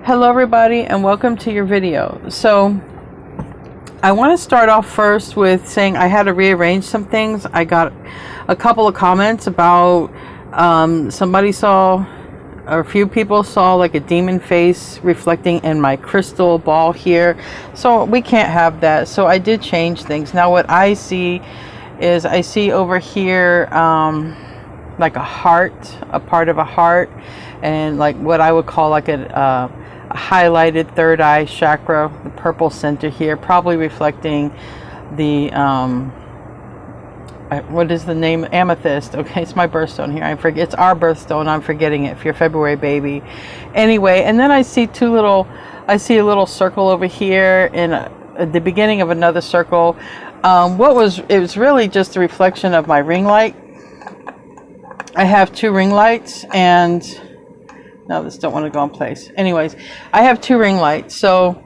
Hello everybody and welcome to your video. So I want to start off first with saying I had to rearrange some things. I got a couple of comments about somebody saw, or a few people saw, like a demon face reflecting in my crystal ball here. So we can't have that. So I did change things. Now what I see is, I see over here like a heart, a part of a heart, and like what I would call like a highlighted third eye chakra, the purple center here, probably reflecting the what is the name? Amethyst. Okay, it's my birthstone here. I forget, it's our birthstone. I'm forgetting it. If you're a February baby, anyway. And then I see I see a little circle over here, and at the beginning of another circle. It was really just a reflection of my ring light. I have two ring lights, and no, this don't want to go in place. Anyways, I have two ring lights, so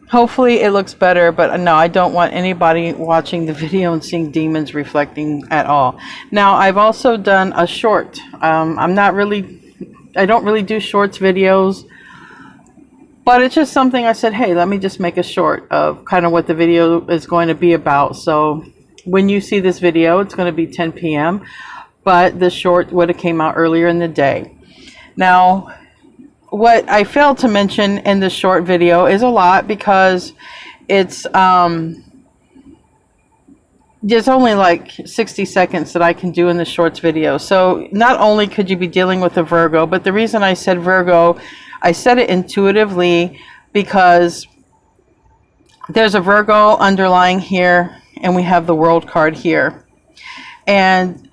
hopefully it looks better. But no, I don't want anybody watching the video and seeing demons reflecting at all. Now, I've also done a short. I don't really do shorts videos, but it's just something I said, hey, let me just make a short of kind of what the video is going to be about. So when you see this video, it's going to be 10 p.m. But the short would have came out earlier in the day. Now, what I failed to mention in the short video is a lot, because it's there's only like 60 seconds that I can do in the shorts video. So not only could you be dealing with a Virgo, but the reason I said Virgo, I said it intuitively because there's a Virgo underlying here, and we have the World card here, and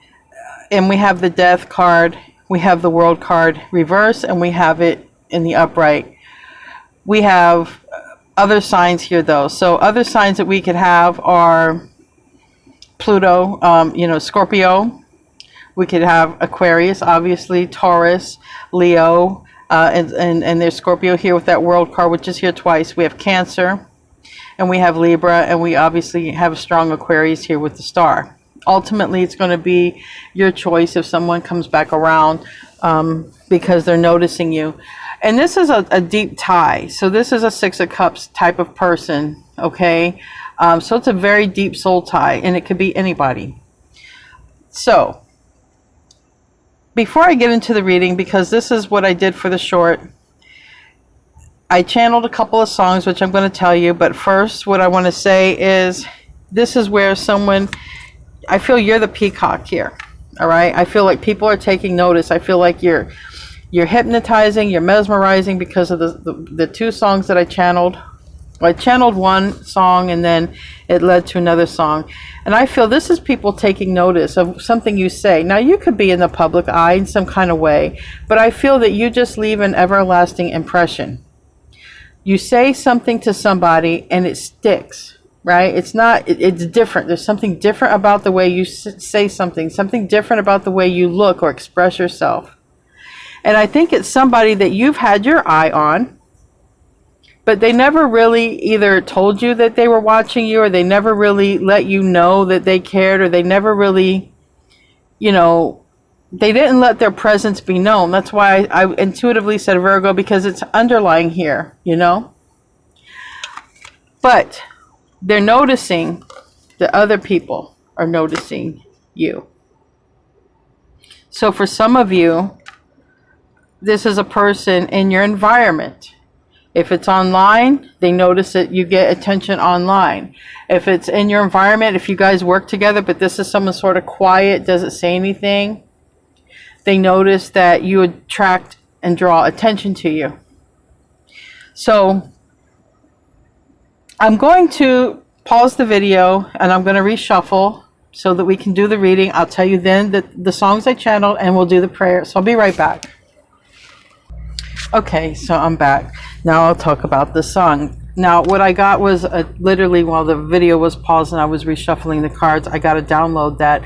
we have the Death card, we have the World card reverse, and we have it in the upright. We have other signs here though. So other signs that we could have are Pluto, Scorpio. We could have Aquarius, obviously, Taurus, Leo, and there's Scorpio here with that World card, which is here twice. We have Cancer, and we have Libra, and we obviously have a strong Aquarius here with the star. Ultimately, it's going to be your choice if someone comes back around because they're noticing you. And this is a deep tie. So this is a Six of Cups type of person, okay? So it's a very deep soul tie, and it could be anybody. So before I get into the reading, because this is what I did for the short, I channeled a couple of songs, which I'm going to tell you. But first, what I want to say is, this is where I feel you're the peacock here, all right? I feel like people are taking notice. I feel like you're hypnotizing, you're mesmerizing because of the two songs that I channeled. I channeled one song, and then it led to another song. And I feel this is people taking notice of something you say. Now, you could be in the public eye in some kind of way, but I feel that you just leave an everlasting impression. You say something to somebody, and it sticks. Right? It's different. There's something different about the way you say something different about the way you look or express yourself. And I think it's somebody that you've had your eye on, but they never really either told you that they were watching you, or they never really let you know that they cared, or they never really, they didn't let their presence be known. That's why I intuitively said Virgo, because it's underlying here, But they're noticing that other people are noticing you. So for some of you, this is a person in your environment. If it's online, they notice that you get attention online. If it's in your environment, if you guys work together, but this is someone sort of quiet, doesn't say anything, they notice that you attract and draw attention to you. So I'm going to pause the video, and I'm going to reshuffle so that we can do the reading. I'll tell you then the songs I channeled, and we'll do the prayer. So I'll be right back. Okay, so I'm back. Now I'll talk about the song. Now what I got was literally while the video was paused and I was reshuffling the cards, I got to download that.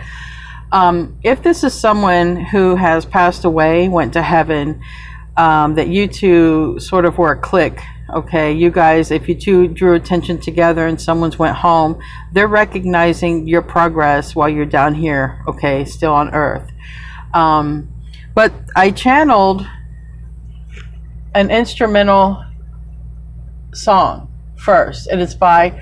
If this is someone who has passed away, went to heaven, that you two sort of were a clique. Okay, you guys, if you two drew attention together and someone's went home, they're recognizing your progress while you're down here, okay, still on earth. But I channeled an instrumental song first, and it's by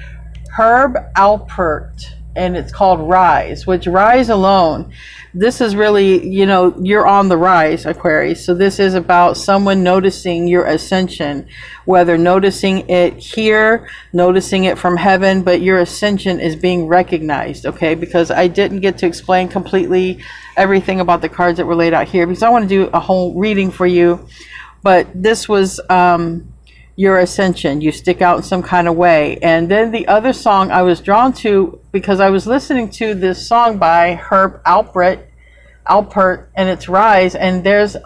Herb Alpert, and it's called Rise, which Rise alone, this is really, you're on the rise, Aquarius. So this is about someone noticing your ascension, whether noticing it here, noticing it from heaven, but your ascension is being recognized, okay? Because I didn't get to explain completely everything about the cards that were laid out here, because I want to do a whole reading for you. But this was your ascension. You stick out in some kind of way. And then the other song I was drawn to, because I was listening to this song by Herb Alpert, and it's Rise, and there's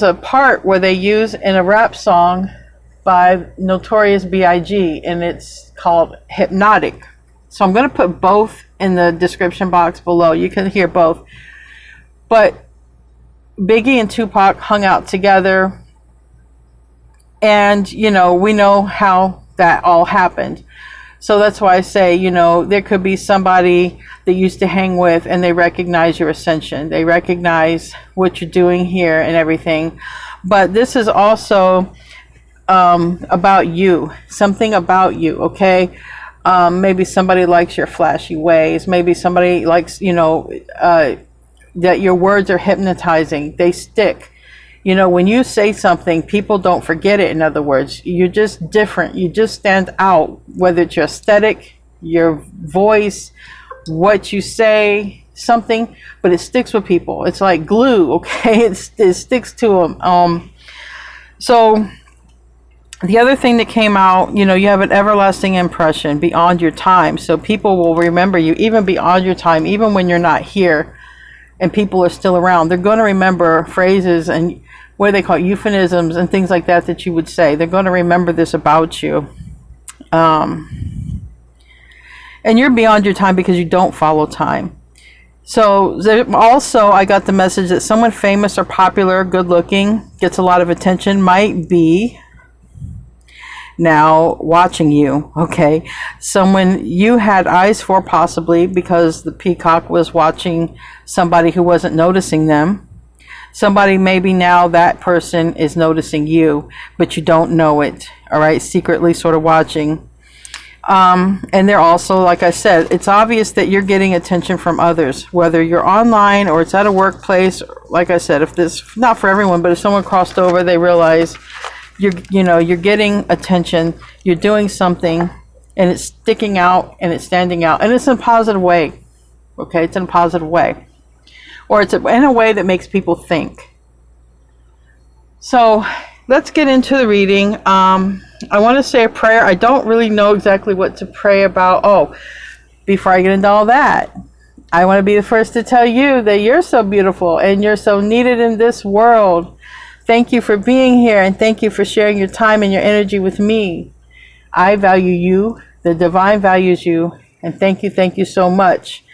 a part where they use in a rap song by Notorious B.I.G, and it's called Hypnotic. So I'm going to put both in the description box below. You can hear both. But Biggie and Tupac hung out together, and we know how that all happened. So that's why I say, there could be somebody that you used to hang with, and they recognize your ascension. They recognize what you're doing here and everything. But this is also about you, something about you, okay? Maybe somebody likes your flashy ways. Maybe somebody likes, that your words are hypnotizing. They stick. When you say something, people don't forget it. In other words, you're just different. You just stand out, whether it's your aesthetic, your voice, what you say, something, but it sticks with people. It's like glue, okay? It sticks to them. So the other thing that came out, you have an everlasting impression beyond your time. So people will remember you even beyond your time, even when you're not here and people are still around. They're going to remember phrases and what do they call it, euphemisms and things like that you would say. They're going to remember this about you. And you're beyond your time because you don't follow time. So also I got the message that someone famous or popular, good looking, gets a lot of attention, might be now watching you, okay? Someone you had eyes for, possibly because the peacock was watching somebody who wasn't noticing them. Somebody, maybe now that person is noticing you, but you don't know it, all right? Secretly sort of watching. And they're also, like I said, it's obvious that you're getting attention from others, whether you're online or it's at a workplace. Like I said, if this, not for everyone, but if someone crossed over, they realize you're getting attention, you're doing something, and it's sticking out and it's standing out, and it's in a positive way, okay? It's in a positive way. Or it's in a way that makes people think. So let's get into the reading. I want to say a prayer. I don't really know exactly what to pray about. Oh, before I get into all that, I want to be the first to tell you that you're so beautiful and you're so needed in this world. Thank you for being here, and thank you for sharing your time and your energy with me. I value you. The divine values you, and thank you so much.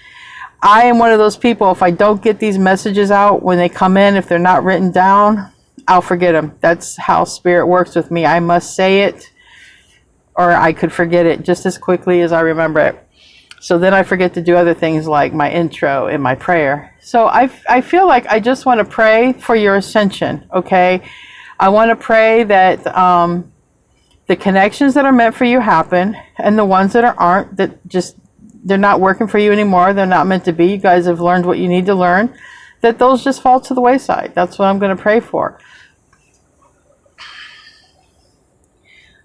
I am one of those people, if I don't get these messages out when they come in, if they're not written down, I'll forget them. That's how spirit works with me. I must say it, or I could forget it just as quickly as I remember it. So then I forget to do other things like my intro and my prayer. So I feel like I just want to pray for your ascension, okay? I want to pray that the connections that are meant for you happen, and the ones that aren't, that just they're not working for you anymore, they're not meant to be, you guys have learned what you need to learn, that those just fall to the wayside. That's what I'm going to pray for.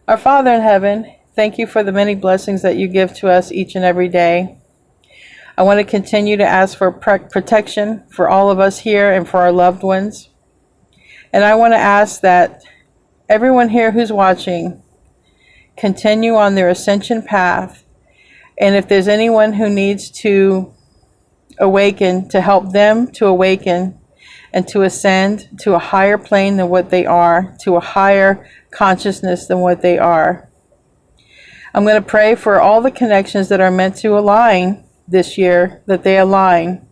Our Father in heaven, thank you for the many blessings that you give to us each and every day. I want to continue to ask for protection for all of us here and for our loved ones. And I want to ask that everyone here who's watching continue on their ascension path. And if there's anyone who needs to awaken, to help them to awaken and to ascend to a higher plane than what they are, to a higher consciousness than what they are. I'm going to pray for all the connections that are meant to align this year, that they align,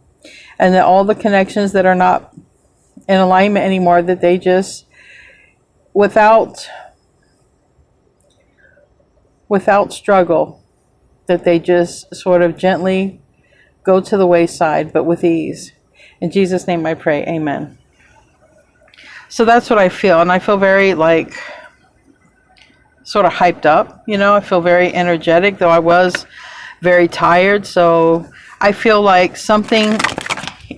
and that all the connections that are not in alignment anymore, that they just, without struggle, that they just sort of gently go to the wayside, but with ease. In Jesus' name I pray, amen. So that's what I feel. And I feel very like sort of hyped up, you know. I feel very energetic, though I was very tired. So I feel like something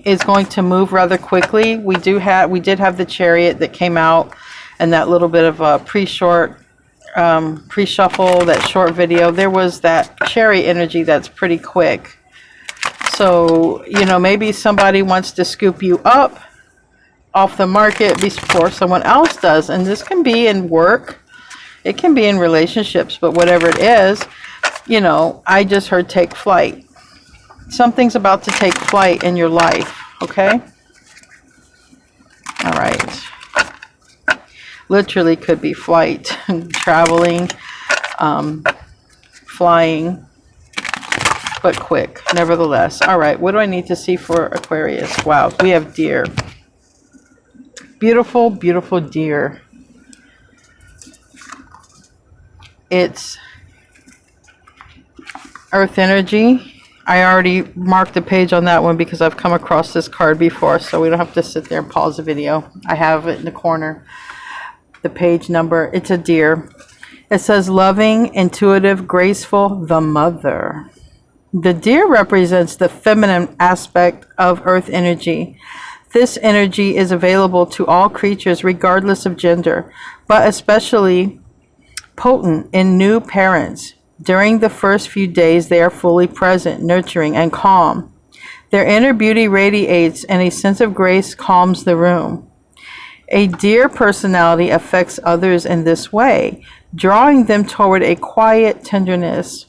is going to move rather quickly. We did have the Chariot that came out, and that little bit of a pre-shuffle, that short video. There was that Chariot energy that's pretty quick. So, you know, maybe somebody wants to scoop you up off the market before someone else does. And this can be in work. It can be in relationships, but whatever it is, you know, I just heard take flight. Something's about to take flight in your life, okay? All right. Literally could be flight, traveling, flying, but quick, nevertheless. All right, what do I need to see for Aquarius? Wow, we have deer. Beautiful, beautiful deer. It's Earth energy. I already marked the page on that one because I've come across this card before, so we don't have to sit there and pause the video. I have it in the corner. The page number, it's a deer. It says loving, intuitive, graceful, the mother. The deer represents the feminine aspect of Earth energy. This energy is available to all creatures regardless of gender, but especially potent in new parents. During the first few days, they are fully present, nurturing, and calm. Their inner beauty radiates, and a sense of grace calms the room. A deer personality affects others in this way, drawing them toward a quiet tenderness.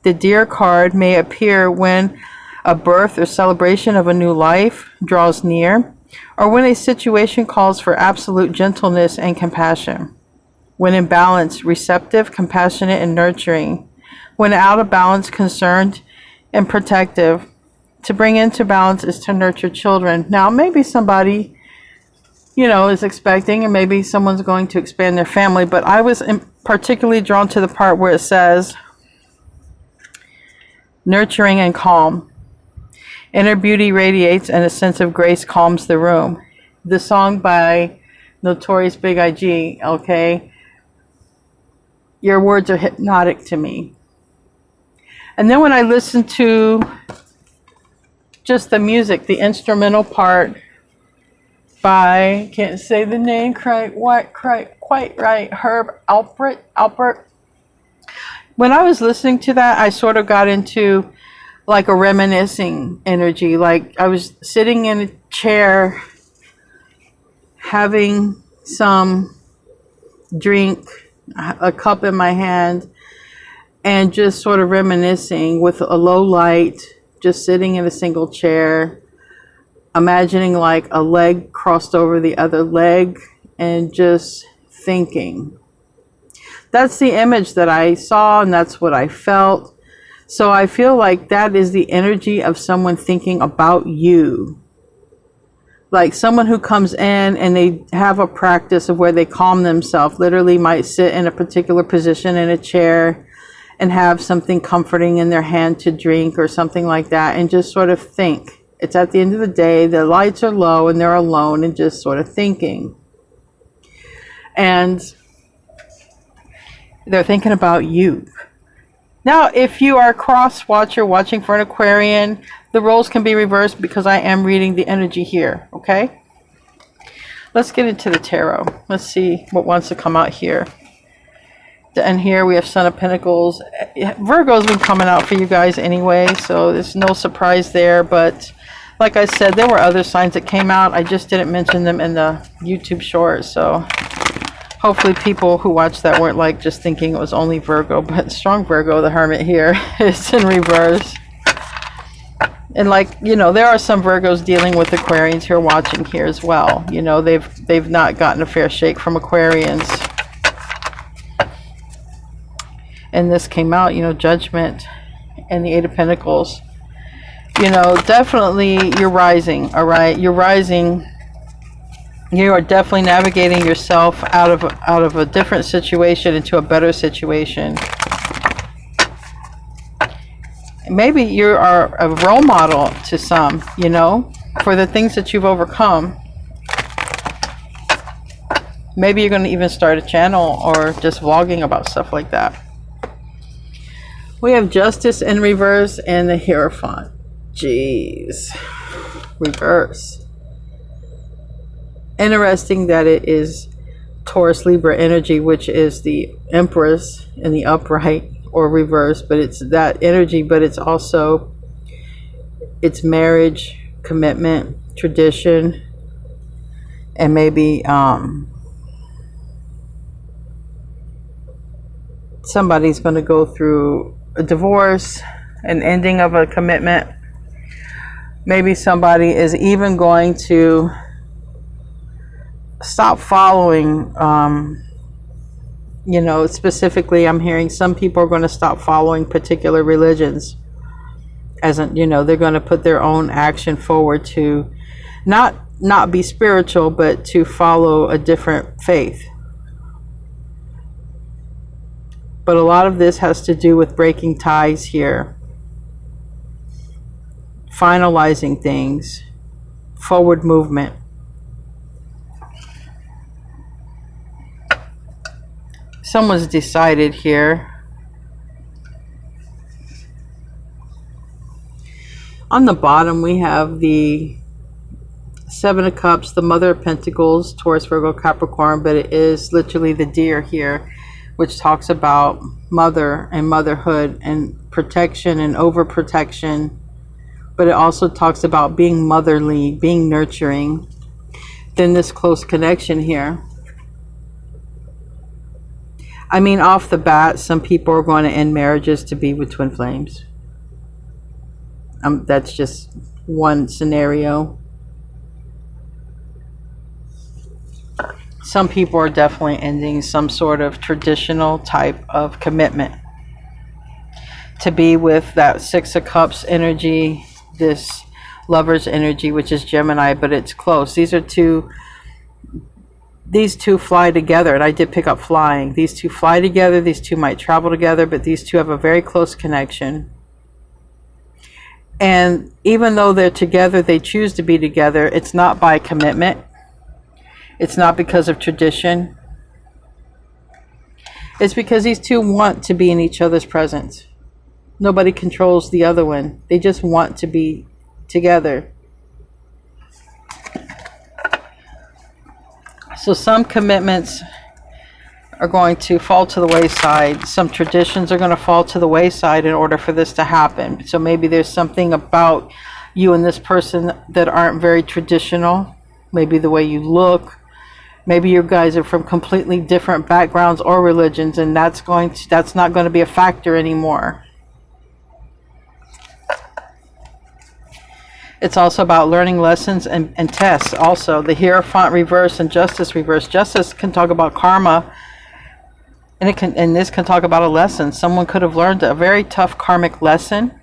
The deer card may appear when a birth or celebration of a new life draws near, or when a situation calls for absolute gentleness and compassion. When in balance, receptive, compassionate, and nurturing. When out of balance, concerned and protective. To bring into balance is to nurture children. Now, maybe somebody, you know, is expecting, and maybe someone's going to expand their family, but I was particularly drawn to the part where it says nurturing and calm. Inner beauty radiates, and a sense of grace calms the room. The song by Notorious B.I.G, okay? Your words are hypnotic to me. And then when I listen to just the music, the instrumental part by, can't say the name quite right, Herb Alpert. When I was listening to that, I sort of got into like a reminiscing energy. Like I was sitting in a chair, having some drink, a cup in my hand, and just sort of reminiscing with a low light, just sitting in a single chair, imagining like a leg crossed over the other leg, and just thinking. That's the image that I saw, and that's what I felt. So I feel like that is the energy of someone thinking about you. Like someone who comes in and they have a practice of where they calm themselves, literally might sit in a particular position in a chair and have something comforting in their hand to drink or something like that, and just sort of think. It's at the end of the day, the lights are low and they're alone and just sort of thinking. And they're thinking about you. Now, if you are a cross watcher watching for an Aquarian, the roles can be reversed because I am reading the energy here, okay? Let's get into the tarot. Let's see what wants to come out here. And here we have Son of Pentacles. Virgo's been coming out for you guys anyway, so there's no surprise there. But like I said, there were other signs that came out. I just didn't mention them in the YouTube short, so hopefully people who watched that weren't like just thinking it was only Virgo. But strong Virgo, the Hermit here, is in reverse. And like, you know, there are some Virgos dealing with Aquarians who are watching here as well. You know, they've not gotten a fair shake from Aquarians. And this came out, you know, Judgment and the Eight of Pentacles. You know, definitely you're rising, all right? You're rising. You are definitely navigating yourself out of a different situation into a better situation. Maybe you are a role model to some, you know, for the things that you've overcome. Maybe you're going to even start a channel or just vlogging about stuff like that. We have Justice in reverse and the Hierophant. Jeez. Reverse. Interesting that it is Taurus Libra energy, which is the Empress in the upright or reverse, but it's that energy, but it's also, it's marriage, commitment, tradition, and maybe somebody's going to go through a divorce, an ending of a commitment. Maybe somebody is even going to stop following, you know, specifically I'm hearing some people are going to stop following particular religions, as in, you know, they're going to put their own action forward to not be spiritual, but to follow a different faith. But a lot of this has to do with breaking ties here, finalizing things, forward movement. Someone's decided here. On the bottom we have the Seven of Cups, the Mother of Pentacles, Taurus, Virgo, Capricorn, but it is literally the deer here, which talks about mother and motherhood and protection and overprotection. But it also talks about being motherly, being nurturing. Then this close connection here. I mean, off the bat, some people are going to end marriages to be with twin flames. That's just one scenario. Some people are definitely ending some sort of traditional type of commitment. To be with that Six of Cups energy, this Lover's energy, which is Gemini, but it's close. These two fly together, and I did pick up flying. These two fly together, these two might travel together, but these two have a very close connection. And even though they're together, they choose to be together. It's not by commitment. It's not because of tradition. It's because these two want to be in each other's presence. Nobody controls the other one. They just want to be together. So some commitments are going to fall to the wayside. Some traditions are going to fall to the wayside in order for this to happen. So maybe there's something about you and this person that aren't very traditional. Maybe the way you look. Maybe you guys are from completely different backgrounds or religions, and that's not going to be a factor anymore. It's also about learning lessons and tests. Also, the Hierophant reverse and Justice reverse. Justice can talk about karma, and this can talk about a lesson. Someone could have learned a very tough karmic lesson.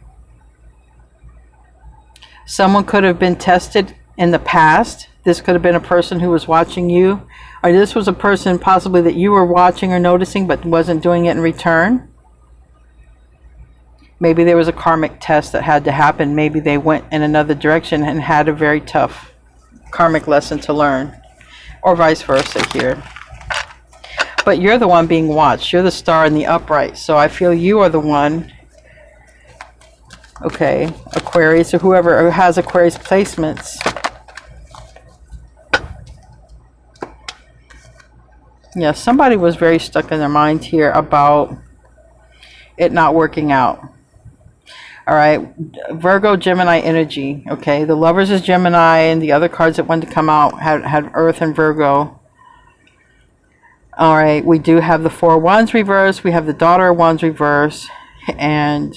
Someone could have been tested in the past. This could have been a person who was watching you, or this was a person possibly that you were watching or noticing but wasn't doing it in return. Maybe there was a karmic test that had to happen. Maybe they went in another direction and had a very tough karmic lesson to learn, or vice versa here. But you're the one being watched. You're the star in the upright. So I feel you are the one. Okay, Aquarius, or whoever has Aquarius placements. Yeah, somebody was very stuck in their mind here about it not working out. All right, Virgo, Gemini energy. Okay, the Lovers is Gemini, and the other cards that wanted to come out had Earth and Virgo. All right, we do have the Four of Wands reverse. We have the Daughter of Wands reverse, and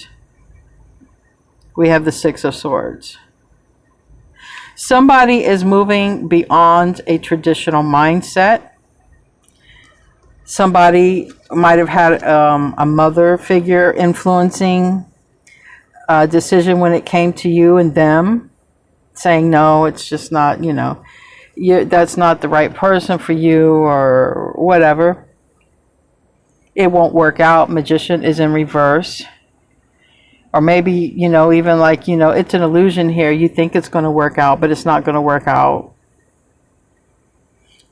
we have the Six of Swords. Somebody is moving beyond a traditional mindset. Somebody might have had a mother figure influencing a decision when it came to you and them, saying, no, it's just not, you know, that's not the right person for you, or whatever. It won't work out. Magician is in reverse. Or maybe, you know, even like, you know, it's an illusion here. You think it's going to work out, but it's not going to work out.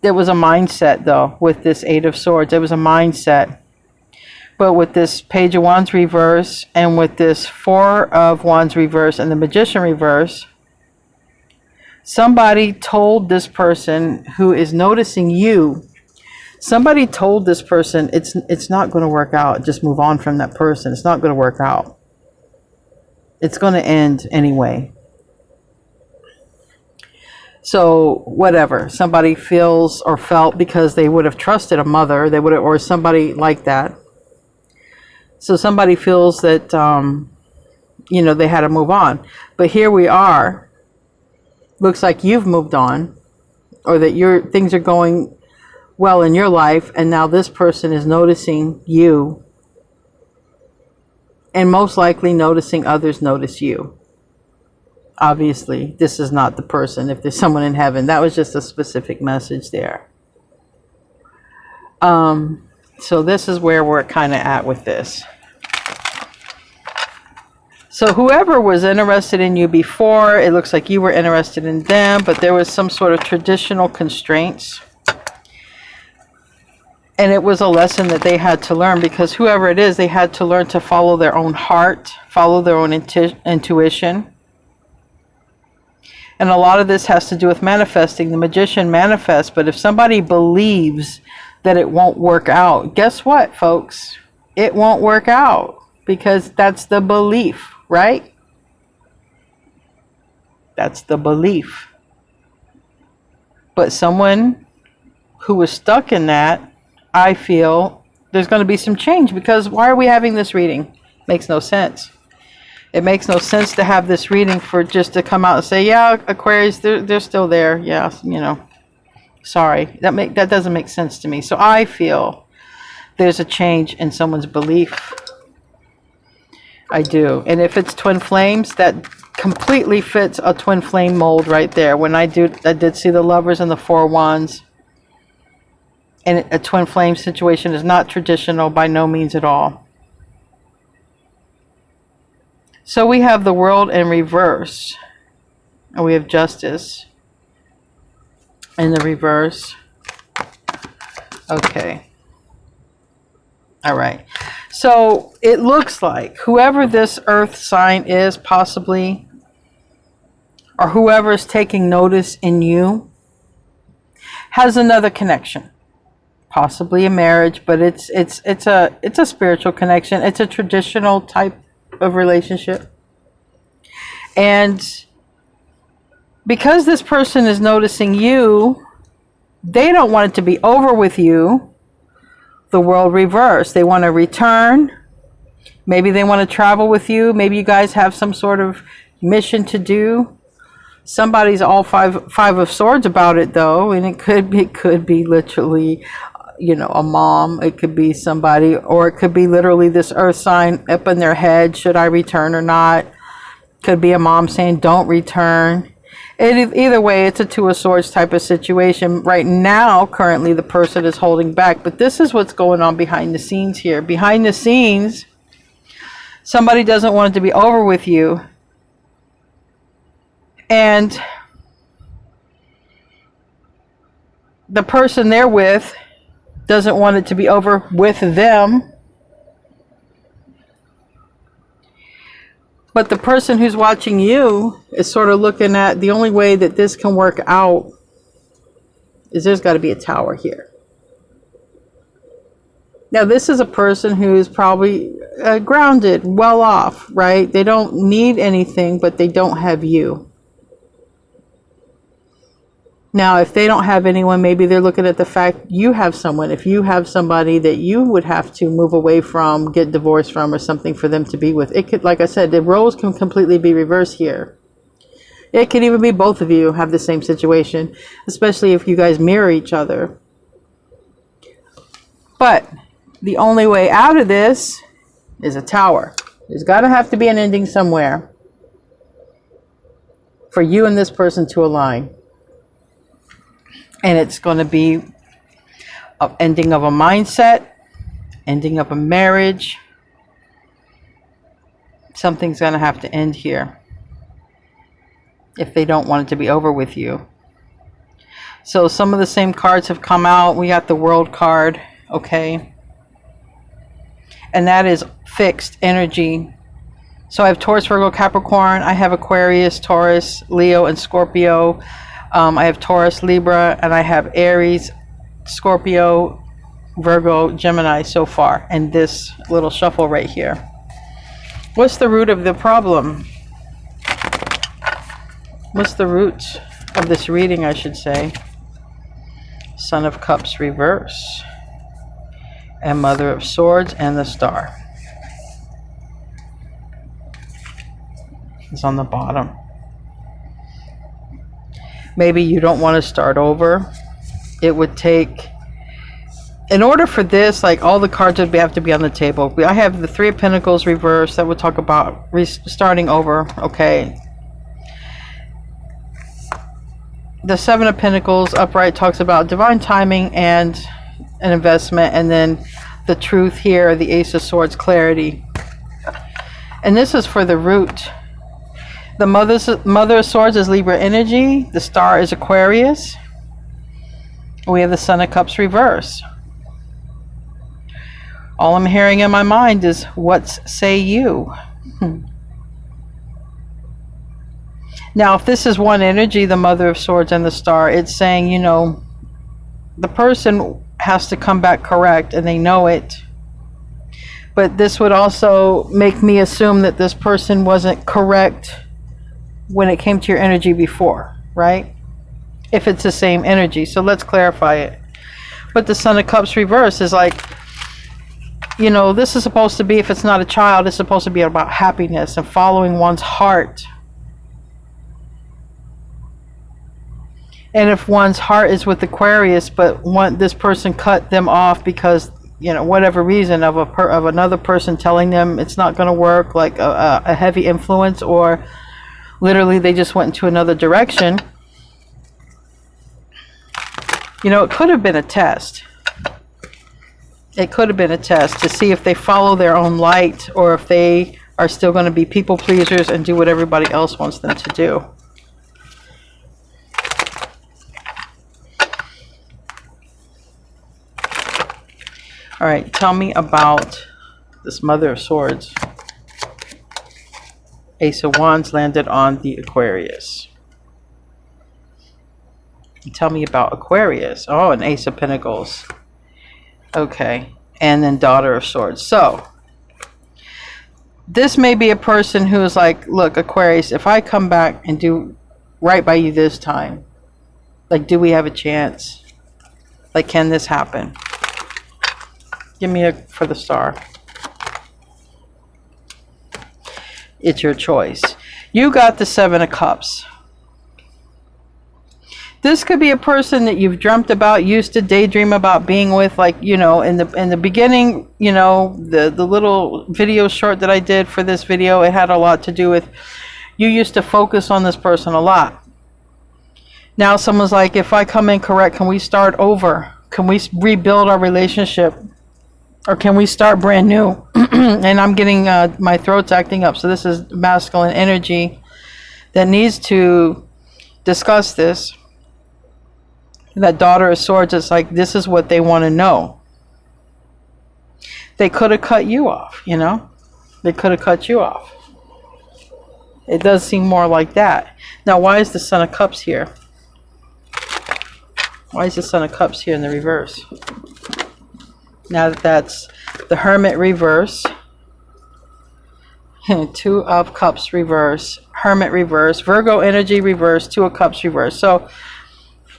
There was a mindset, though, with this Eight of Swords. There was a mindset. But with this Page of Wands reverse and with this Four of Wands reverse and the Magician reverse, somebody told this person who is noticing you, somebody told this person it's not going to work out. Just move on from that person. It's not going to work out. It's going to end anyway. So whatever somebody feels or felt, because they would have trusted a mother, they would have, or somebody like that. So somebody feels that, you know, they had to move on. But here we are. Looks like you've moved on, or that things are going well in your life, and now this person is noticing you, and most likely noticing others notice you. Obviously, this is not the person. If there's someone in heaven, that was just a specific message there. So this is where we're kind of at with this. So whoever was interested in you before, it looks like you were interested in them, but there was some sort of traditional constraints. And it was a lesson that they had to learn, because whoever it is, they had to learn to follow their own heart, follow their own intuition. And a lot of this has to do with manifesting. The Magician manifests, but if somebody believes that it won't work out, guess what, folks? It won't work out, because that's the belief, right? That's the belief. But someone who was stuck in that, I feel there's going to be some change, because why are we having this reading? Makes no sense. It makes no sense to have this reading for just to come out and say, yeah, Aquarius, they're still there. Yeah, you know, sorry. That doesn't make sense to me. So I feel there's a change in someone's belief. I do. And if it's twin flames, that completely fits a twin flame mold right there. When I did see the Lovers and the Four Wands. And a twin flame situation is not traditional by no means at all. So we have the World in reverse, and we have Justice in the reverse. Okay. All right. So it looks like whoever this earth sign is, possibly, or whoever is taking notice in you, has another connection. Possibly a marriage, but it's a spiritual connection. It's a traditional type of relationship. And because this person is noticing you, they don't want it to be over with you. The World reverse. They want to return. Maybe they want to travel with you. Maybe you guys have some sort of mission to do. Somebody's all five of swords about it, though, and it could be literally, you know, a mom. It could be somebody, or it could be literally this earth sign up in their head. Should I return or not? Could be a mom saying, don't return. Either way, it's a Two of Swords type of situation. Right now, currently, the person is holding back. But this is what's going on behind the scenes here. Behind the scenes, somebody doesn't want it to be over with you. And the person they're with doesn't want it to be over with them. But the person who's watching you is sort of looking at the only way that this can work out is there's got to be a tower here. Now, this is a person who's probably grounded, well off, right? They don't need anything, but they don't have you. Now, if they don't have anyone, maybe they're looking at the fact you have someone. If you have somebody that you would have to move away from, get divorced from, or something for them to be with. It could, like I said, the roles can completely be reversed here. It could even be both of you have the same situation, especially if you guys mirror each other. But the only way out of this is a tower. There's got to have to be an ending somewhere for you and this person to align. And it's going to be an ending of a mindset, ending of a marriage. Something's going to have to end here if they don't want it to be over with you. So some of the same cards have come out. We got the World card, okay? And that is fixed energy. So I have Taurus, Virgo, Capricorn. I have Aquarius, Taurus, Leo, and Scorpio. I have Taurus, Libra, and I have Aries, Scorpio, Virgo, Gemini so far. And this little shuffle right here. What's the root of the problem? What's the root of this reading, I should say? Son of Cups reverse. And Mother of Swords and the Star. It's on the bottom. Maybe you don't want to start over. It would take, in order for this, like all the cards would have to be on the table. I have the Three of Pentacles reversed. That would talk about starting over. Okay. The Seven of Pentacles upright talks about divine timing and an investment. And then the Truth here, the Ace of Swords, clarity. And this is for the root. The Mother of Swords is Libra energy. The Star is Aquarius. We have the Son of Cups reverse. All I'm hearing in my mind is, what say you? Now, if this is one energy, the Mother of Swords and the Star, it's saying, you know, the person has to come back correct, and they know it. But this would also make me assume that this person wasn't correct when it came to your energy before, right? If it's the same energy. So let's clarify it. But the Son of Cups reverse is like, you know, this is supposed to be, if it's not a child, it's supposed to be about happiness and following one's heart. And if one's heart is with Aquarius, but this person cut them off because, you know, whatever reason of another person telling them it's not going to work, like a heavy influence, or literally they just went into another direction. You know, it could have been a test. It could have been a test to see if they follow their own light, or if they are still going to be people pleasers and do what everybody else wants them to do. All right, tell me about this Mother of Swords. Ace of Wands landed on the Aquarius. Tell me about Aquarius. Oh, an Ace of Pentacles. Okay. And then Daughter of Swords. So, this may be a person who is like, look, Aquarius, if I come back and do right by you this time, like, do we have a chance? Like, can this happen? Give me a for the Star. It's your choice. You got the Seven of Cups. This could be a person that you've dreamt about, used to daydream about being with, like, you know, in the beginning, you know, the little video short that I did for this video, it had a lot to do with, you used to focus on this person a lot. Now someone's like, if I come in correct, can we start over? Can we rebuild our relationship? Or can we start brand new? And I'm getting, my throat's acting up. So this is masculine energy that needs to discuss this. That Daughter of Swords is like, this is what they want to know. They could have cut you off, you know? They could have cut you off. It does seem more like that. Now, why is the Son of Cups here? Why is the Son of Cups here in the reverse? Now that that's the Hermit reverse, Two of Cups reverse, Hermit reverse, Virgo energy reverse, Two of Cups reverse. So,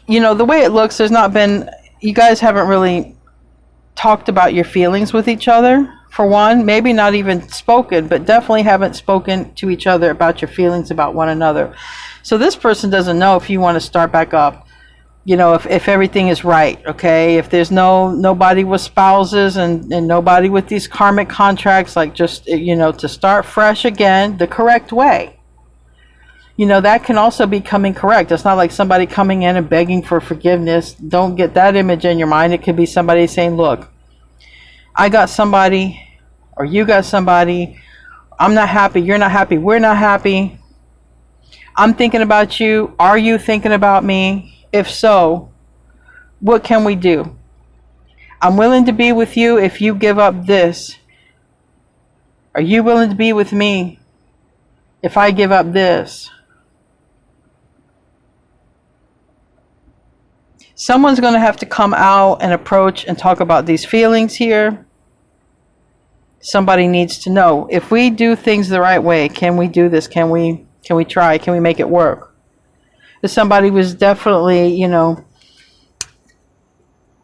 you know, the way it looks, there's not been, you guys haven't really talked about your feelings with each other, for one. Maybe not even spoken, but definitely haven't spoken to each other about your feelings about one another. So this person doesn't know if you want to start back up. You know, if everything is right, okay? If there's nobody with spouses and nobody with these karmic contracts, like, just, you know, to start fresh again the correct way. You know, that can also be coming correct. It's not like somebody coming in and begging for forgiveness. Don't get that image in your mind. It could be somebody saying, look, I got somebody, or you got somebody. I'm not happy. You're not happy. We're not happy. I'm thinking about you. Are you thinking about me? If so, What can we do? I'm willing to be with you if you give up this. Are you willing to be with me if I give up this? Someone's going to have to come out and approach and talk about these feelings here. Somebody needs to know, if we do things the right way, can we do this? Can we try? Can we make it work? If somebody was definitely, you know,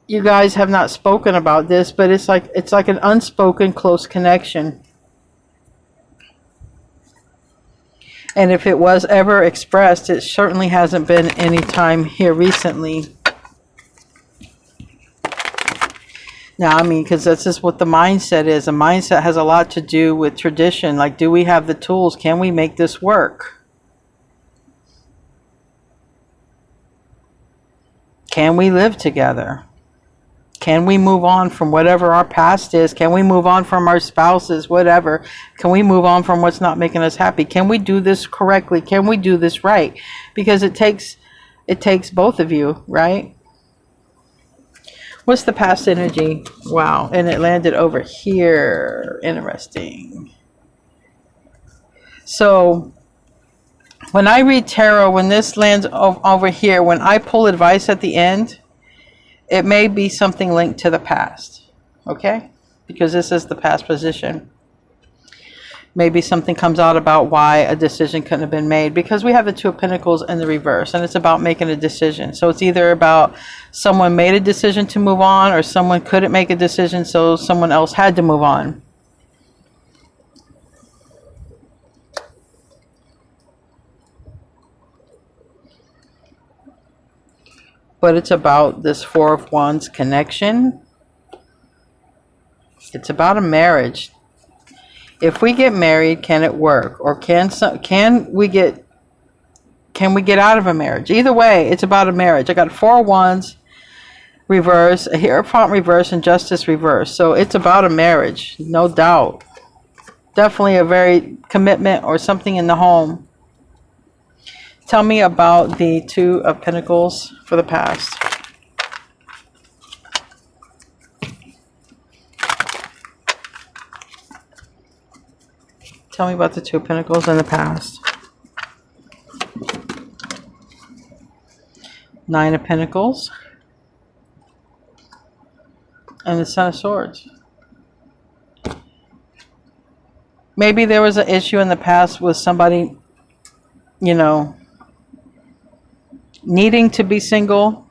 you guys have not spoken about this, but it's like an unspoken close connection. And if it was ever expressed, it certainly hasn't been any time here recently. Now, I mean, because that's just what the mindset is. A mindset has a lot to do with tradition. Like, do we have the tools? Can we make this work? Can we live together? Can we move on from whatever our past is? Can we move on from our spouses, whatever? Can we move on from what's not making us happy? Can we do this correctly? Can we do this right? Because it takes both of you, right? What's the past energy? Wow. And it landed over here. Interesting. So when I read tarot, when this lands over here, when I pull advice at the end, it may be something linked to the past. Okay? Because this is the past position. Maybe something comes out about why a decision couldn't have been made, because we have the Two of Pentacles in the reverse, and it's about making a decision. So it's either about someone made a decision to move on, or someone couldn't make a decision, so someone else had to move on. But it's about this Four of Wands connection. It's about a marriage. If we get married, can it work? Or can we get out of a marriage? Either way, it's about a marriage. I got Four of Wands reverse, a Hierophant reverse, and Justice reverse. So it's about a marriage, no doubt. Definitely a very commitment or something in the home. Tell me about the Two of Pentacles for the past. Tell me about the Two of Pentacles in the past. Nine of Pentacles. And the Son of Swords. Maybe there was an issue in the past with somebody, you know, needing to be single.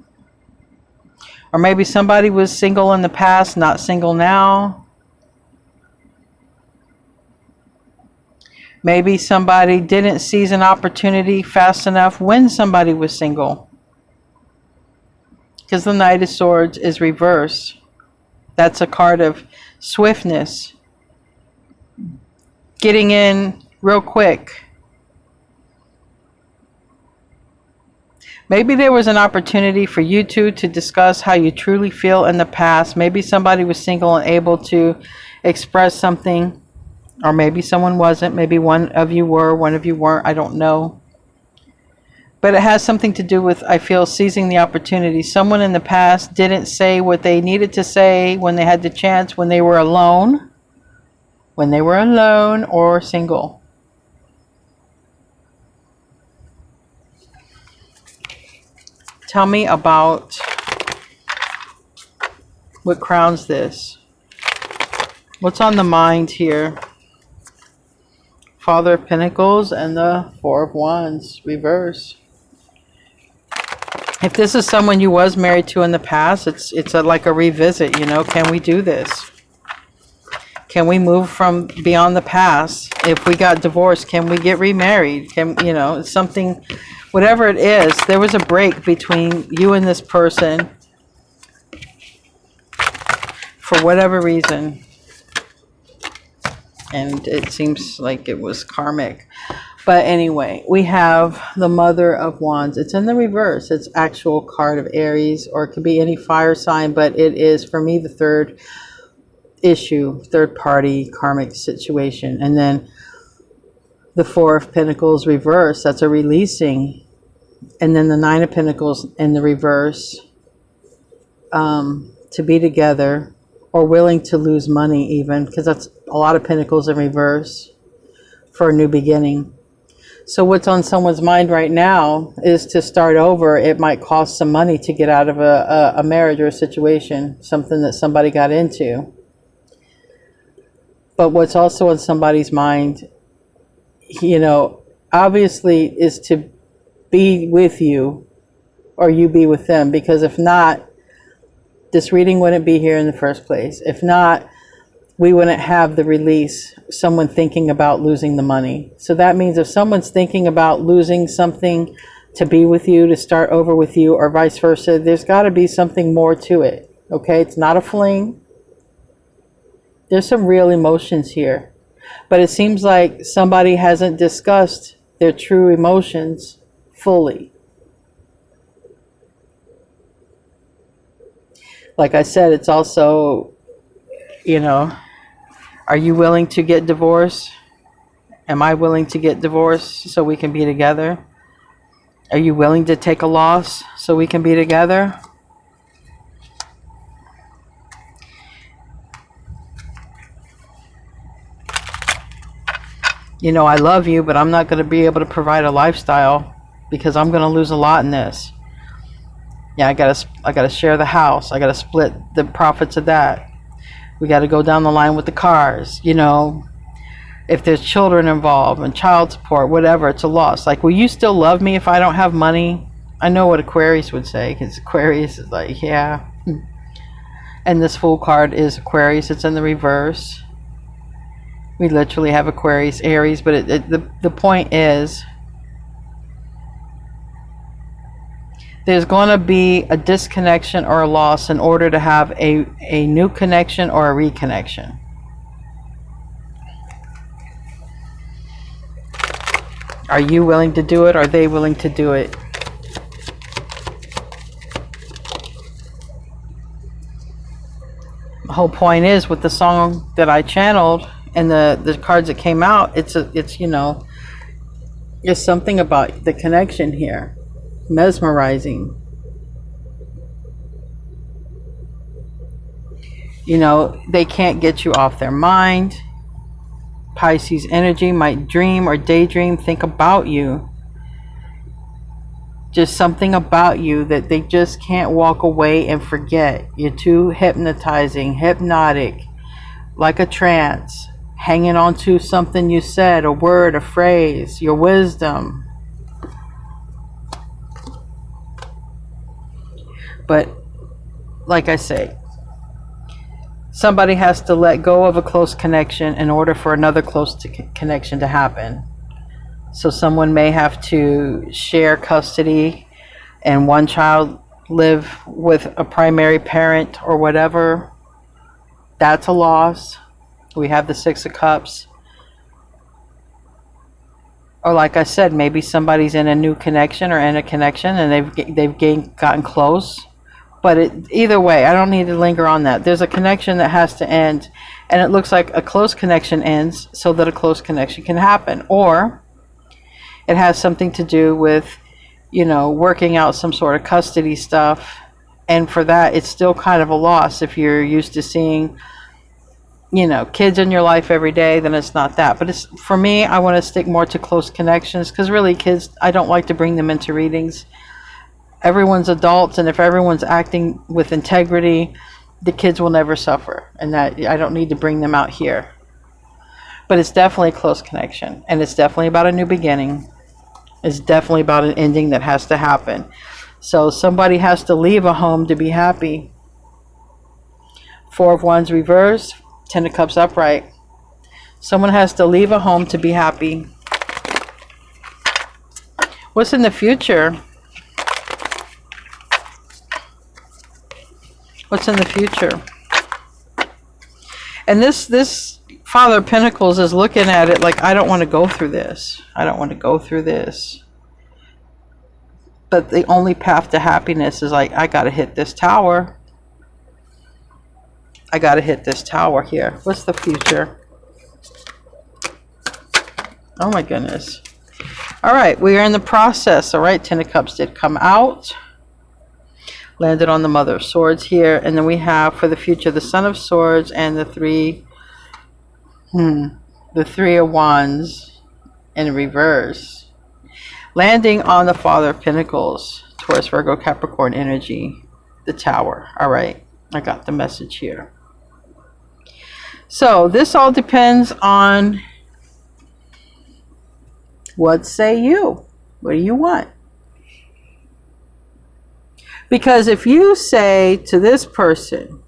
Or maybe somebody was single in the past, not single now. Maybe somebody didn't seize an opportunity fast enough when somebody was single. Because the Knight of Swords is reversed. That's a card of swiftness. Getting in real quick. Maybe there was an opportunity for you two to discuss how you truly feel in the past. Maybe somebody was single and able to express something. Or maybe someone wasn't. Maybe one of you were, one of you weren't. I don't know. But it has something to do with, I feel, seizing the opportunity. Someone in the past didn't say what they needed to say when they had the chance, when they were alone. When they were alone or single. Tell me about what crowns this. What's on the mind here? Father of Pentacles and the Four of Wands, reverse. If this is someone you was married to in the past, it's like a revisit, you know. Can we do this? Can we move from beyond the past? If we got divorced, can we get remarried? Can, you know, something, whatever it is, there was a break between you and this person for whatever reason. And it seems like it was karmic. But anyway, we have the Mother of Wands. It's in the reverse. It's actual card of Aries, or it could be any fire sign, but it is, for me, the third issue, third party karmic situation. And then the Four of Pentacles reverse, that's a releasing. And then the Nine of Pentacles in the reverse. to be together, or willing to lose money even, because that's a lot of pentacles in reverse for a new beginning. So what's on someone's mind right now is to start over. It might cost some money to get out of a marriage or a situation, something that somebody got into. But what's also on somebody's mind, you know, obviously is to be with you, or you be with them, because if not, this reading wouldn't be here in the first place. If not, we wouldn't have the release, someone thinking about losing the money. So that means if someone's thinking about losing something to be with you, to start over with you, or vice versa, there's got to be something more to it. Okay, it's not a fling. There's some real emotions here. But it seems like somebody hasn't discussed their true emotions fully. Like I said, it's also, you know, are you willing to get divorced? Am I willing to get divorced so we can be together? Are you willing to take a loss so we can be together? You know, I love you, but I'm not going to be able to provide a lifestyle because I'm going to lose a lot in this. Yeah, I gotta share the house. I gotta split the profits of that. We got to go down the line with the cars. You know, if there's children involved and child support, whatever, it's a loss. Like, will you still love me if I don't have money? I know what Aquarius would say, because Aquarius is like, yeah. And this Fool card is Aquarius. It's in the reverse. We literally have Aquarius, Aries, but the point is, there's going to be a disconnection or a loss in order to have a new connection or a reconnection. Are you willing to do it? Are they willing to do it? The whole point is, with the song that I channeled and the cards that came out, it's you know, there's something about the connection here. Mesmerizing. You know, they can't get you off their mind. Pisces energy might dream or daydream, think about you. Just something about you that they just can't walk away and forget. You're too hypnotizing, hypnotic, like a trance, hanging on to something you said, a word, a phrase, your wisdom. But like I say, somebody has to let go of a close connection in order for another close connection to happen. So someone may have to share custody and one child live with a primary parent or whatever. That's a loss. We have the Six of Cups. Or like I said, maybe somebody's in a new connection or in a connection and they've gotten close. But either way, I don't need to linger on that. There's a connection that has to end, and it looks like a close connection ends so that a close connection can happen. Or it has something to do with, you know, working out some sort of custody stuff. And for that, it's still kind of a loss. If you're used to seeing, you know, kids in your life every day, then it's not that. But it's, for me, I want to stick more to close connections, because really kids, I don't like to bring them into readings. Everyone's adults, and if everyone's acting with integrity, the kids will never suffer, and that I don't need to bring them out here. But it's definitely a close connection, and it's definitely about a new beginning. It's definitely about an ending that has to happen. So somebody has to leave a home to be happy. Four of Wands reversed, Ten of Cups upright. Someone has to leave a home to be happy. What's in the future? What's in the future? And this Father of Pentacles is looking at it like, I don't want to go through this. I don't want to go through this. But the only path to happiness is like, I got to hit this tower. I got to hit this tower here. What's the future? Oh my goodness. All right, we are in the process. All right, Ten of Cups did come out. landed on the Mother of Swords here. And then we have for the future the Son of Swords and the Three of Wands in reverse, landing on the Father of Pentacles, Taurus, Virgo, Capricorn energy, the Tower. All right, I got the message here. So this all depends on what say you. What do you want? Because if you say to this person,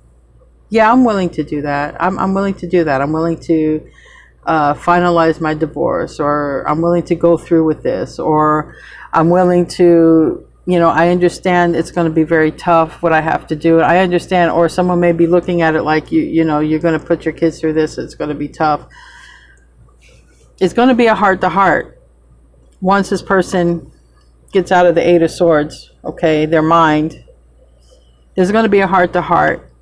yeah, I'm willing to do that. I'm willing to do that. I'm willing to finalize my divorce, or I'm willing to go through with this, or I'm willing to, you know, I understand it's going to be very tough what I have to do. I understand, or someone may be looking at it like, you know, you're going to put your kids through this. It's going to be tough. It's going to be a heart to heart. Once this person gets out of the Eight of Swords, okay, their mind, there's going to be a heart to heart.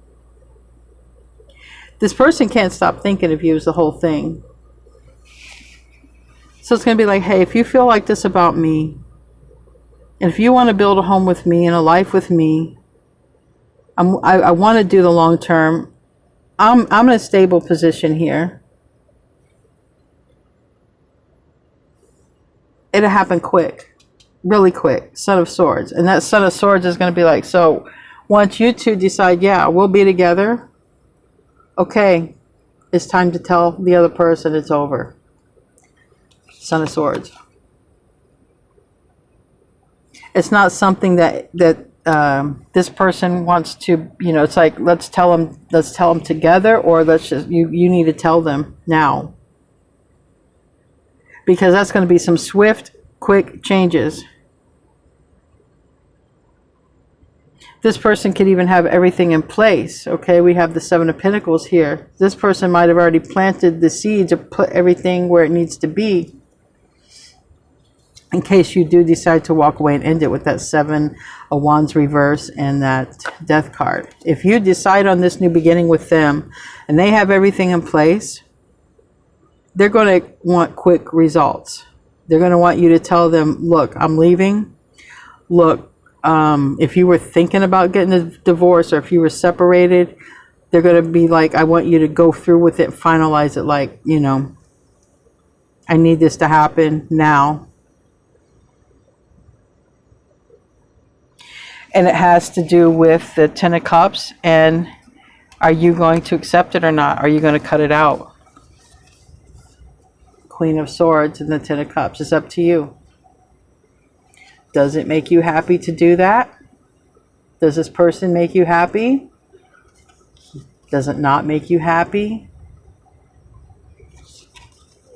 This person can't stop thinking of you as the whole thing. So it's going to be like, hey, if you feel like this about me, and if you want to build a home with me and a life with me, I want to do the long term. I'm in a stable position here. It'll happen quick, really quick. Son of Swords. And that Son of Swords is going to be like, so once you two decide, yeah, we'll be together, okay, it's time to tell the other person it's over. Son of Swords. It's not something that this person wants to, you know, it's like, let's tell them together, or let's just, you need to tell them now. Because that's going to be some swift, quick changes. This person could even have everything in place. Okay, we have the Seven of Pentacles here. This person might have already planted the seeds or put everything where it needs to be, in case you do decide to walk away and end it with that Seven of Wands reverse and that Death card. If you decide on this new beginning with them and they have everything in place, they're going to want quick results. They're going to want you to tell them, look, I'm leaving. Look, if you were thinking about getting a divorce, or if you were separated, they're going to be like, I want you to go through with it, finalize it, like, you know, I need this to happen now. And it has to do with the Ten of Cups, and are you going to accept it or not? Are you going to cut it out? Queen of Swords and the Ten of Cups. It's up to you. Does it make you happy to do that? Does this person make you happy? Does it not make you happy?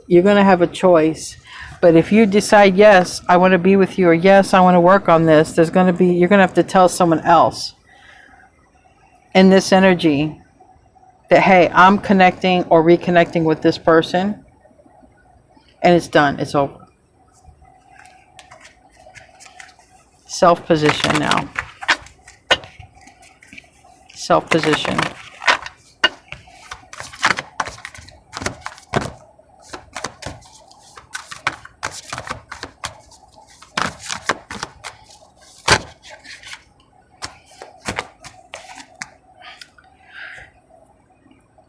You're going to have a choice. But if you decide, yes, I want to be with you, or yes, I want to work on this, you're going to have to tell someone else in this energy that, hey, I'm connecting or reconnecting with this person, and it's done. It's over. Self-position now. Self-position.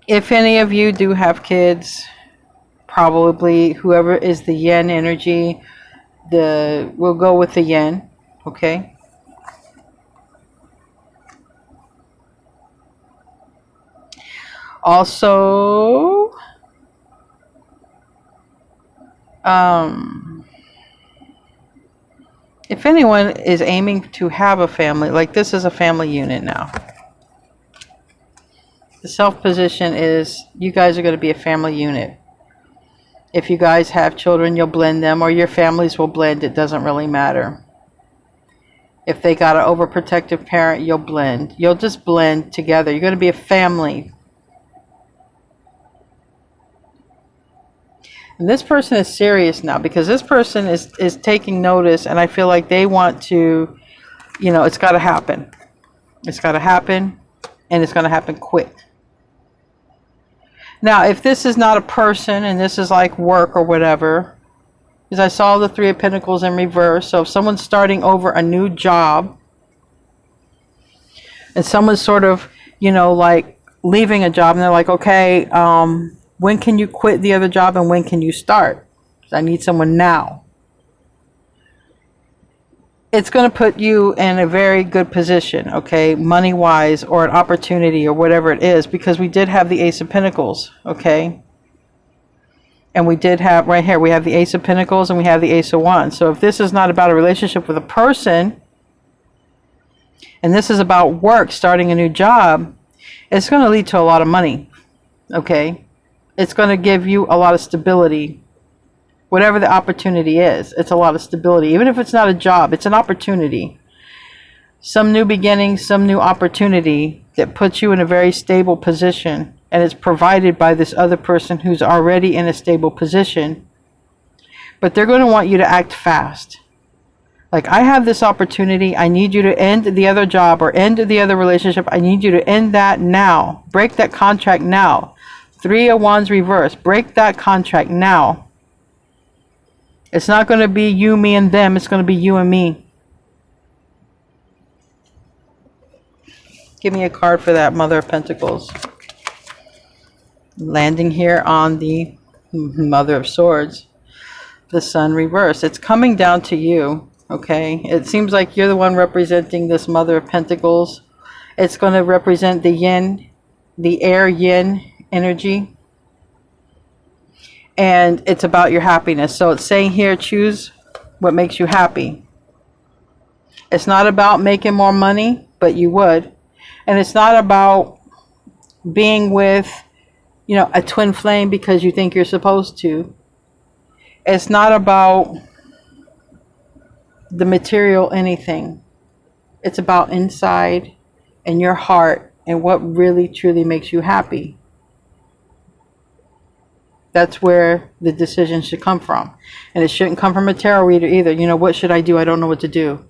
If any of you do have kids, probably whoever is the yen energy, we'll go with the yen, okay? Also, if anyone is aiming to have a family, like this is a family unit now. The self position is you guys are going to be a family unit. If you guys have children, you'll blend them, or your families will blend. It doesn't really matter. If they got an overprotective parent, you'll blend. You'll just blend together. You're going to be a family. And this person is serious now, because this person is taking notice, and I feel like they want to, you know, it's got to happen. It's got to happen, and it's going to happen quick. Now, if this is not a person and this is like work or whatever, because I saw the Three of Pentacles in reverse, so if someone's starting over a new job, And someone's sort of, like leaving a job and they're like, okay, when can you quit the other job and when can you start? I need someone now. It's going to put you in a very good position, okay, money-wise, or an opportunity or whatever it is, because we did have the Ace of Pentacles, okay? And we did have, right here, we have the Ace of Pentacles and we have the Ace of Wands. So if this is not about a relationship with a person, and this is about work, starting a new job, it's going to lead to a lot of money, okay? It's going to give you a lot of stability. Whatever the opportunity is, it's a lot of stability. Even if it's not a job, it's an opportunity. Some new beginning, some new opportunity that puts you in a very stable position. And it's provided by this other person who's already in a stable position. But they're going to want you to act fast. Like, I have this opportunity. I need you to end the other job or end the other relationship. I need you to end that now. Break that contract now. 3 of Wands reverse. Break that contract now. It's not going to be you, me, and them. It's going to be you and me. Give me a card for that, Mother of Pentacles. Landing here on the Mother of Swords. The Sun reversed. It's coming down to you, okay? It seems like you're the one representing this Mother of Pentacles. It's going to represent the yin, the air yin energy. And it's about your happiness. So it's saying here, choose what makes you happy. It's not about making more money, but you would. And it's not about being with, a twin flame because you think you're supposed to. It's not about the material anything. It's about inside and your heart and what really truly makes you happy. That's where the decision should come from. And it shouldn't come from a tarot reader either. What should I do? I don't know what to do.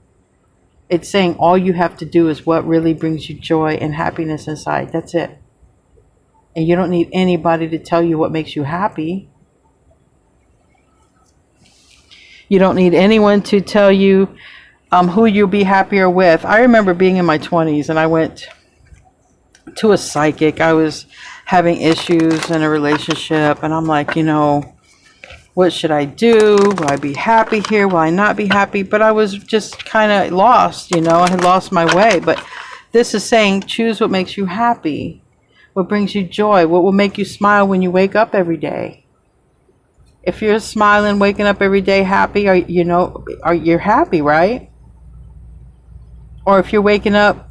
It's saying all you have to do is what really brings you joy and happiness inside. That's it. And you don't need anybody to tell you what makes you happy. You don't need anyone to tell you who you'll be happier with. I remember being in my 20s and I went to a psychic. I was having issues in a relationship and I'm like, what should I do? Will I be happy here? Will I not be happy? But I was just kind of lost, I had lost my way. But this is saying choose what makes you happy, what brings you joy, what will make you smile when you wake up every day. If you're smiling, waking up every day happy, you're happy, right? Or if you're waking up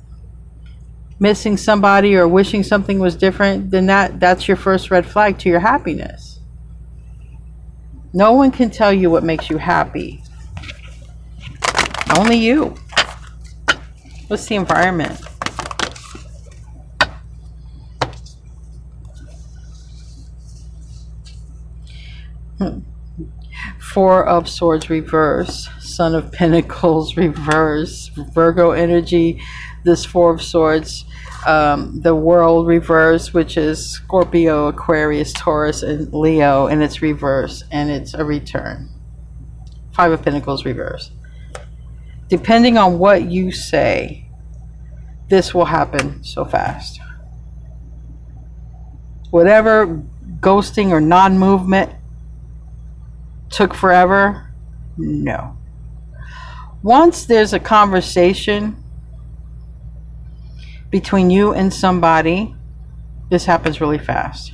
missing somebody or wishing something was different, then that's your first red flag to your happiness. No one can tell you what makes you happy. Only you. What's the environment? Four of Swords reverse, Son of Pentacles reverse, Virgo energy, this Four of Swords, the World reverse, which is Scorpio, Aquarius, Taurus, and Leo, and it's reverse, and it's a return. Five of Pentacles reverse. Depending on what you say, this will happen so fast. Whatever ghosting or non-movement took forever, no. Once there's a conversation between you and somebody, this happens really fast.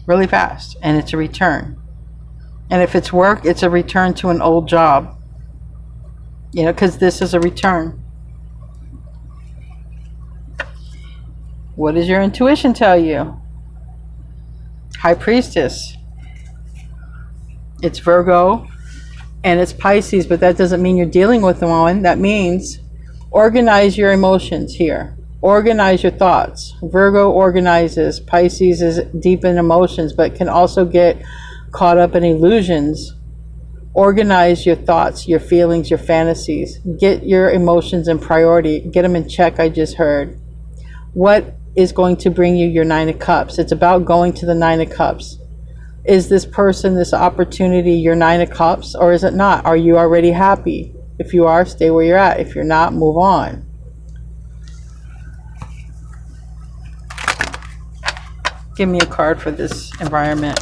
Really fast. And it's a return. And if it's work, it's a return to an old job. Because this is a return. What does your intuition tell you? High Priestess. It's Virgo and it's Pisces, but that doesn't mean you're dealing with one. That means organize your emotions here. Organize your thoughts. Virgo organizes. Pisces is deep in emotions, but can also get caught up in illusions. Organize your thoughts, your feelings, your fantasies. Get your emotions in priority. Get them in check, I just heard. What is going to bring you your Nine of Cups? It's about going to the Nine of Cups. Is this person, this opportunity, your Nine of Cups, or is it not? Are you already happy? If you are, stay where you're at. If you're not, move on. Give me a card for this environment.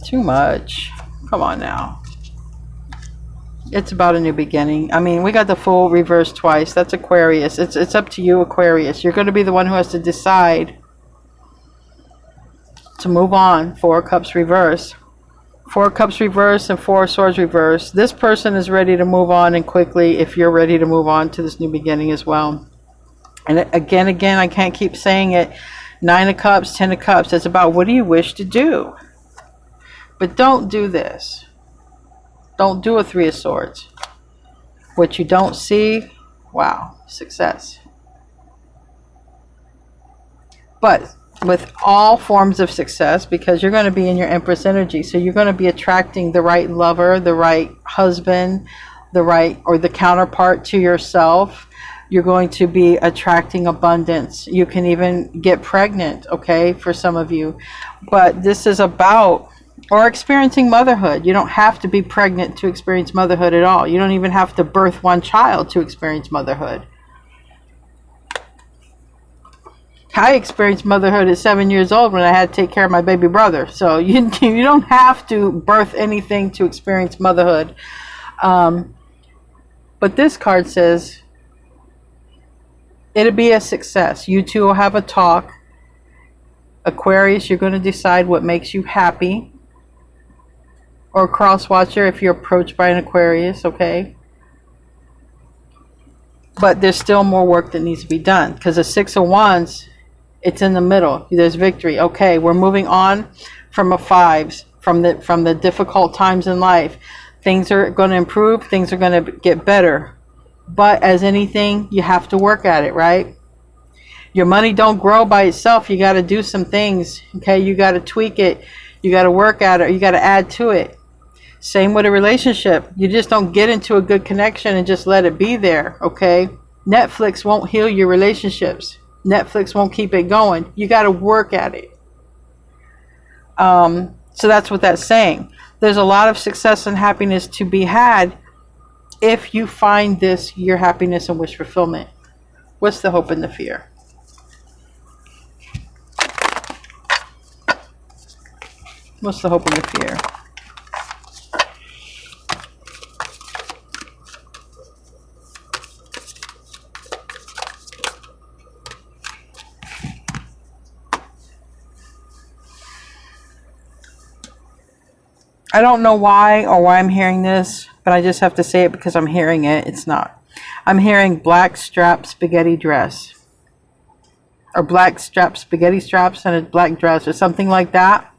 Too much. Come on now. It's about a new beginning. I mean, we got the Fool reversed twice. That's Aquarius. It's up to you, Aquarius. You're going to be the one who has to decide to move on. 4 Cups reverse. 4 Cups reverse and 4 Swords reverse. This person is ready to move on, and quickly, if you're ready to move on to this new beginning as well. And again, I can't keep saying it. 9 of Cups, 10 of Cups. It's about what do you wish to do? But don't do this. Don't do a 3 of Swords. What you don't see, wow, success. But with all forms of success, because you're going to be in your Empress energy, so you're going to be attracting the right lover, the right husband, the right or the counterpart to yourself. You're going to be attracting abundance. You can even get pregnant, okay, for some of you. But this is about, or experiencing motherhood. You don't have to be pregnant to experience motherhood at all. You don't even have to birth one child to experience motherhood. I experienced motherhood at 7 years old when I had to take care of my baby brother. So you don't have to birth anything to experience motherhood. But this card says it'll be a success. You two will have a talk. Aquarius, you're going to decide what makes you happy. Or cross watcher if you're approached by an Aquarius, okay? But there's still more work that needs to be done, because the 6 of Wands, it's in the middle. There's victory. Okay, we're moving on from a 5s, from the difficult times in life. Things are going to improve. Things are going to get better. But as anything, you have to work at it, right? Your money don't grow by itself. You got to do some things, okay? You got to tweak it. You got to work at it. You got to add to it. Same with a relationship. You just don't get into a good connection and just let it be there, okay? Netflix won't heal your relationships. Netflix won't keep it going. You got to work at it. So that's what that's saying. There's a lot of success and happiness to be had if you find this your happiness and wish fulfillment. What's the hope and the fear? What's the hope and the fear? I don't know why or why I'm hearing this, but I just have to say it because I'm hearing it. It's not. I'm hearing black strap spaghetti dress. Or black strap spaghetti straps and a black dress or something like that.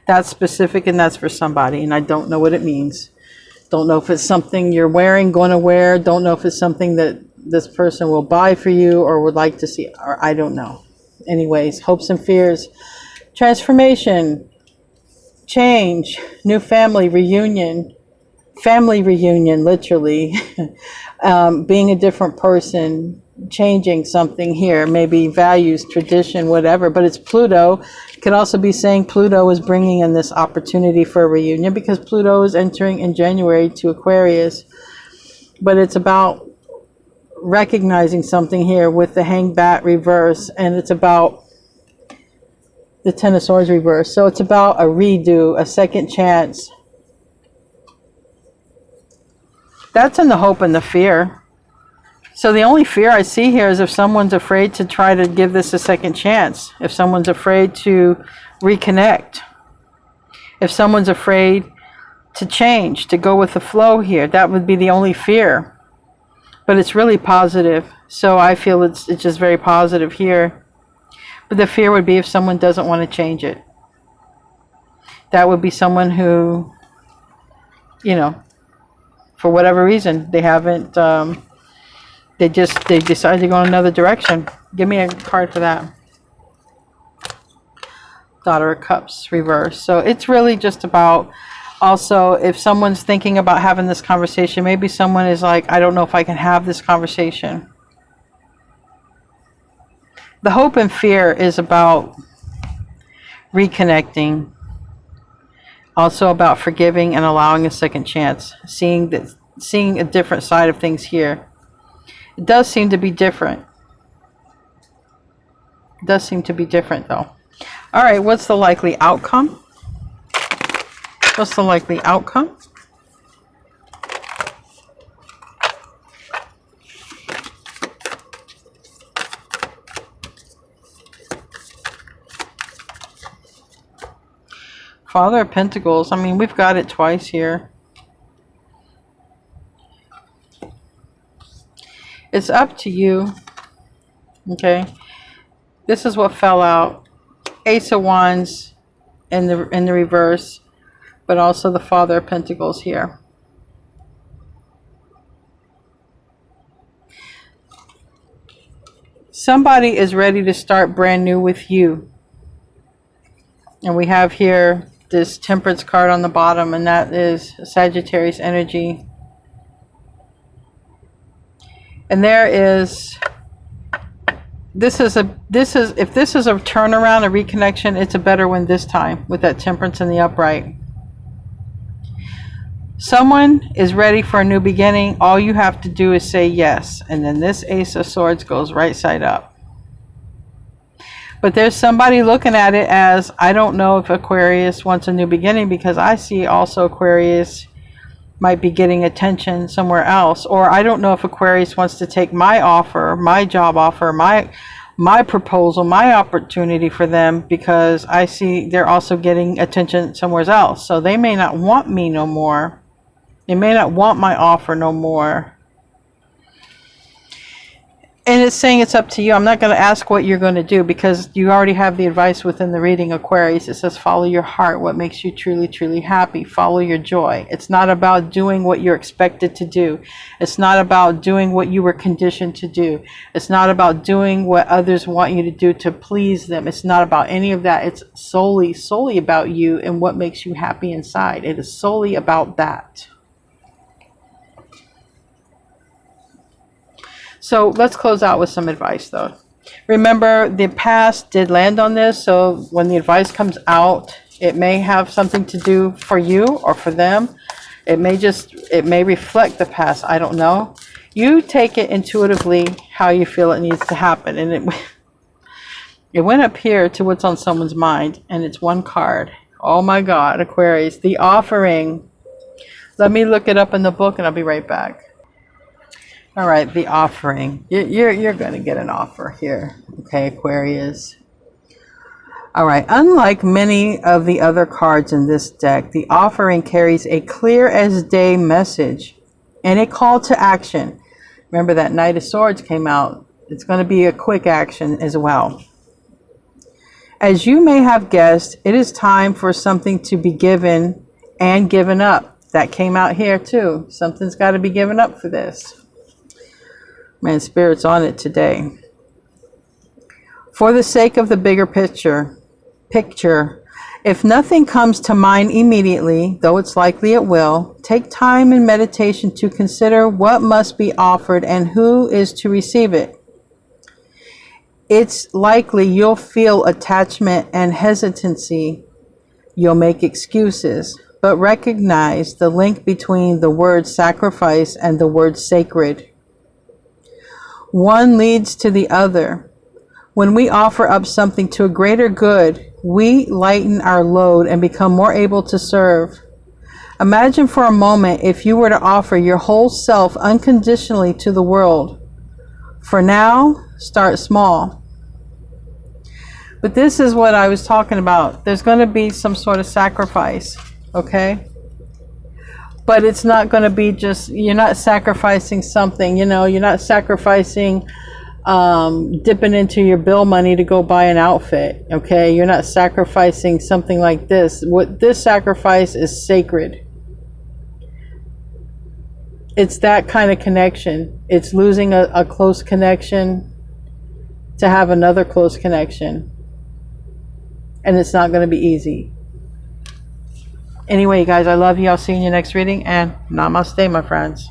That's specific and that's for somebody. And I don't know what it means. Don't know if it's something you're wearing, going to wear. Don't know if it's something that this person will buy for you or would like to see. Or I don't know. Anyways, hopes and fears. Transformation. Change, new family reunion, literally, being a different person, changing something here, maybe values, tradition, whatever, but it's Pluto. It could also be saying Pluto is bringing in this opportunity for a reunion because Pluto is entering in January to Aquarius, but it's about recognizing something here with the Hangbat reverse, and it's about the 10 of Swords reverse. So it's about a redo, a second chance. That's in the hope and the fear. So the only fear I see here is if someone's afraid to try to give this a second chance. If someone's afraid to reconnect. If someone's afraid to change, to go with the flow here. That would be the only fear. But it's really positive. So I feel it's just very positive here. But the fear would be if someone doesn't want to change it. That would be someone who, you know, for whatever reason, they haven't, they decided to go in another direction. Give me a card for that. Daughter of Cups, reverse. So it's really just about, also, if someone's thinking about having this conversation, maybe someone is like, I don't know if I can have this conversation. The hope and fear is about reconnecting, also about forgiving and allowing a second chance, seeing a different side of things here. It does seem to be different. It does seem to be different though. All right, what's the likely outcome? What's the likely outcome? Father of Pentacles. I mean, we've got it twice here. It's up to you. Okay. This is what fell out. Ace of Wands in the reverse, but also the Father of Pentacles here. Somebody is ready to start brand new with you. And we have here this Temperance card on the bottom, and that is Sagittarius energy. And there is, if this is a turnaround, a reconnection, it's a better one this time with that Temperance in the upright. Someone is ready for a new beginning. All you have to do is say yes. And then this Ace of Swords goes right side up. But there's somebody looking at it as, I don't know if Aquarius wants a new beginning, because I see also Aquarius might be getting attention somewhere else. Or I don't know if Aquarius wants to take my offer, my job offer, my proposal, my opportunity for them, because I see they're also getting attention somewhere else. So they may not want me no more. They may not want my offer no more. And it's saying it's up to you. I'm not going to ask what you're going to do, because you already have the advice within the reading, Aquarius. It says follow your heart, what makes you truly, truly happy. Follow your joy. It's not about doing what you're expected to do. It's not about doing what you were conditioned to do. It's not about doing what others want you to do to please them. It's not about any of that. It's solely about you and what makes you happy inside. It is solely about that. So let's close out with some advice, though. Remember, the past did land on this, so when the advice comes out, it may have something to do for you or for them. It may reflect the past. I don't know. You take it intuitively how you feel it needs to happen. And it went up here to what's on someone's mind, and it's one card. Oh my God, Aquarius, the offering. Let me look it up in the book, and I'll be right back. All right, the offering. You're going to get an offer here, okay, Aquarius. All right, unlike many of the other cards in this deck, the offering carries a clear as day message and a call to action. Remember that Knight of Swords came out. It's going to be a quick action as well. As you may have guessed, it is time for something to be given and given up. That came out here too. Something's got to be given up for this. Man, Spirit's on it today. For the sake of the bigger picture, if nothing comes to mind immediately, though it's likely it will, take time in meditation to consider what must be offered and who is to receive it. It's likely you'll feel attachment and hesitancy. You'll make excuses, but recognize the link between the word sacrifice and the word sacred. One leads to the other. When we offer up something to a greater good, we lighten our load and become more able to serve. Imagine for a moment if you were to offer your whole self unconditionally to the world. For now, start small. But this is what I was talking about. There's going to be some sort of sacrifice, okay? But it's not going to be just, you're not sacrificing something, you know, you're not sacrificing dipping into your bill money to go buy an outfit, okay? You're not sacrificing something like this. What this sacrifice is sacred. It's that kind of connection. It's losing a close connection to have another close connection. And it's not going to be easy. Anyway, guys, I love you. I'll see you in your next reading, and namaste, my friends.